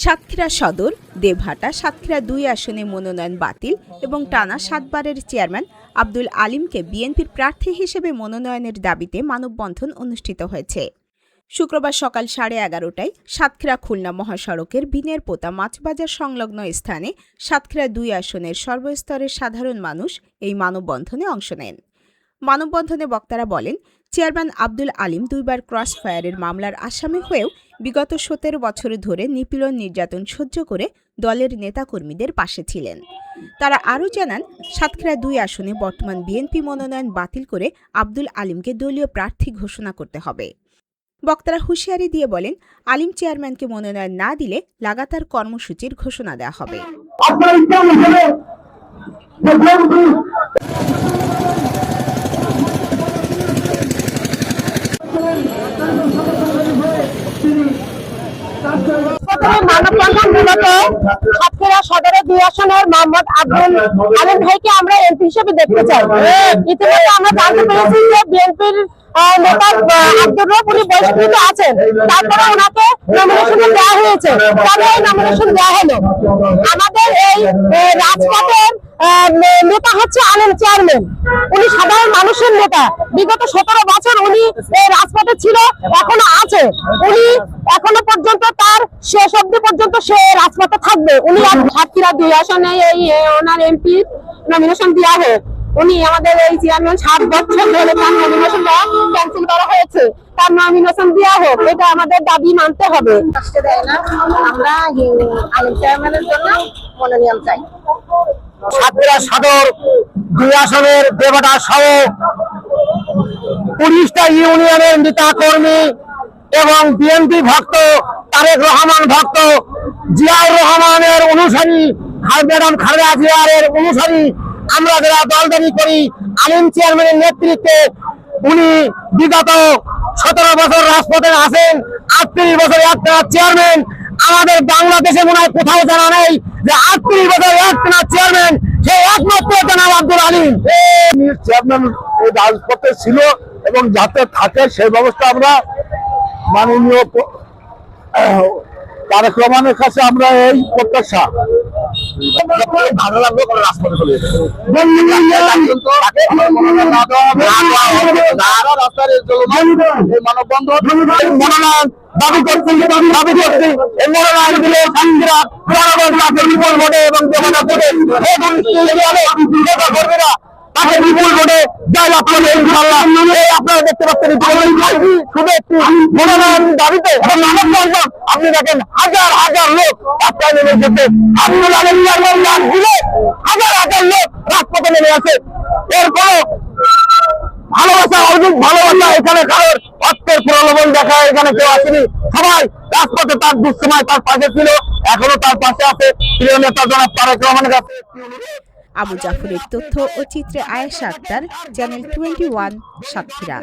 সাতক্ষীরা সদর, দেবহাটা, সাতক্ষীরা ২ আসনে মনোনয়ন বাতিল এবং টানা ৭ বারের চেয়ারম্যান আব্দুল আলিমকে বিএনপির প্রার্থী হিসেবে মনোনয়নের দাবিতে মানববন্ধন অনুষ্ঠিত হয়েছে। শুক্রবার সকাল 11:30টায় সাতক্ষীরা খুলনা মহাসড়কের বিনের পোতা মাছবাজার সংলগ্ন স্থানে সাতক্ষীরা ২ আসনের সর্বস্তরের সাধারণ মানুষ এই মানববন্ধনে অংশ নেন। মানববন্ধনে বক্তারা বলেন, চেয়ারম্যান আব্দুল আলিম ২ বার ক্রস ফায়ারের মামলার আসামি হয়েও বিগত ১৭ বছর ধরে নিপীড়ন নির্যাতন সহ্য করে দলের নেতাকর্মীদের পাশে ছিলেন। তারা আরও জানান, সাতক্ষীরা ২ আসনে বর্তমান বিএনপি মনোনয়ন বাতিল করে আব্দুল আলিমকে দলীয় প্রার্থী ঘোষণা করতে হবে। বক্তারা হুঁশিয়ারি দিয়ে বলেন, আলিম চেয়ারম্যানকে মনোনয়ন না দিলে লাগাতার কর্মসূচির ঘোষণা দেওয়া হবে। সাতক্ষীরা সদরের ২ আসনের মোহাম্মদ আব্দুল আলিম ভাইকে আমরা এমপি হিসেবে দেখতে চাই। ইতিমধ্যে আমরা জানতে পেরেছি যে বিএনপির নেতা আব্দুর রব উনি বহিষ্কৃত আছেন, তারপরে ওনাকে নমিনেশন দেওয়া হয়েছে। তবে এই নমিনেশন দেওয়া হলো, আমাদের এই রাজপথের নেতা হচ্ছে আলিম চেয়ারম্যান। উনি সাধারণ মানুষের নেতা, বিগত ১৭ বছর উনি এই রাজপথে ছিল, এখনো আছে। উনি এখনো পর্যন্ত তার শেষ অবধি পর্যন্ত সে রাজপথে থাকবে। উনি সাতক্ষীরা ২ আসনে এই ওনার এমপি নমিনেশন দেওয়া হোক। উনি আমাদের এই চেয়ারম্যান ৭ বছর ধরে তার নমিনেশন ক্যান্সেল করা হয়েছে, তার নমিনেশন দেওয়া হোক, এটা আমাদের দাবি মানতে হবে। আমরা আলিম চেয়ারম্যানের জন্য মনোনয়ন চাই। সাতক্ষীরা সদর ২ আসনের দেবহাটা সহ ২০টা ইউনিয়নের নেতা কর্মী এবং বিএনপি ভক্ত, তারেক রহমান ভক্ত, জিয়াউর রহমানের অনুসারী, ম্যাডাম খালেদা জিয়ার অনুসারী আমরা যারা দলদারি করি, আলিম চেয়ারম্যানের নেতৃত্বে উনি বিগত ১৭ বছর রাজপথে আছেন, ৩৮ বছর একটানা চেয়ারম্যান। আমাদের বাংলাদেশে মনে হয় কোথাও জানা নেই যে ৩৮ বছর একটানা চেয়ারম্যান সেই একমাত্র জনাব আব্দুল আলিম। চেয়ারম্যান রাজপথে ছিল এবং যাতে থাকে সেই ব্যবস্থা আমরা মাননীয় তারেক রহমানের কাছে আমরা এই প্রত্যাশা। ভালো লাগলো রাজপথে চলে মনোনয়ন দাবি করছি এই মনোনয়ন দিলে সাতক্ষীরা বিপুল ভোটে এবং কর্মীরা তাকে বিপুল ভোটে জয়লাভ করবে ইনশাআল্লাহ। আপনারা দেখতে পাচ্ছেন শুধু একটি মনোনয়ন দাবিতে আপনি দেখেন হাজার হাজার লোক রাস্তায় নেমে এসেছে। আব্দুল আলিম চেয়ারম্যান দিলে হাজার হাজার লোক রাজপথে নেমে আছে। এর কোনো ভালোবাসা, অর্জুন ভালোবাসা এখানে কারোর অর্থের প্রলোভন দেখায় এখানে কেউ আসেনি। সবাই রাজপথে তার দুঃসময় তার পাশে ছিল, এখনো তার পাশে আছে। প্রিয় নেতা জনাব তারেক রহমানের কাছে আবু জাফরের তথ্য ও চিত্রে আয়েশা আক্তার, চ্যানেল 21, সাতক্ষীরা।